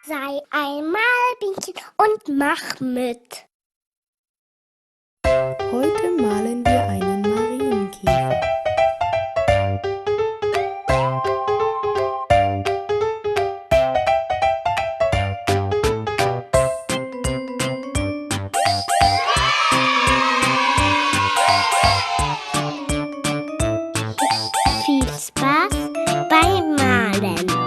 Sei ein Malbienchen und mach mit. Heute malen wir einen Marienkäfer. Viel Spaß beim Malen.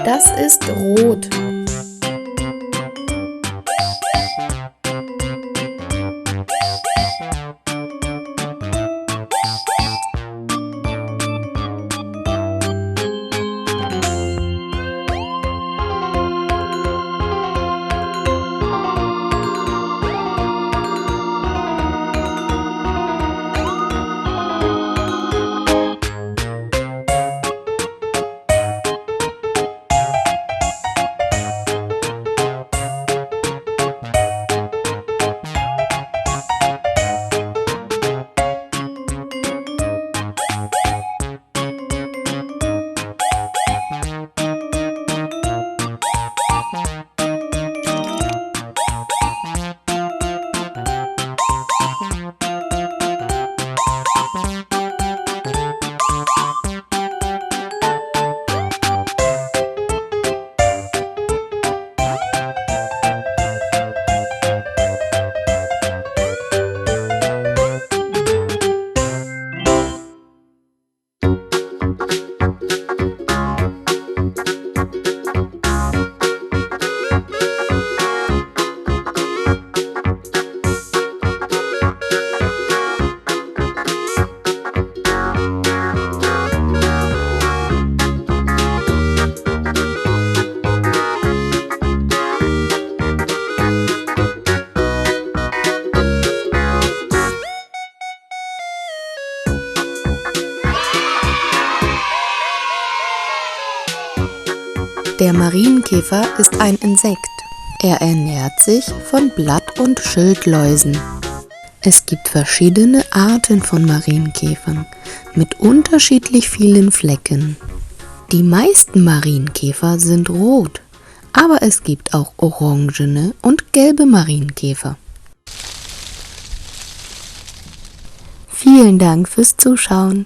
Das ist rot. Der Marienkäfer ist ein Insekt. Er ernährt sich von Blatt- und Schildläusen. Es gibt verschiedene Arten von Marienkäfern mit unterschiedlich vielen Flecken. Die meisten Marienkäfer sind rot, aber es gibt auch orangene und gelbe Marienkäfer. Vielen Dank fürs Zuschauen.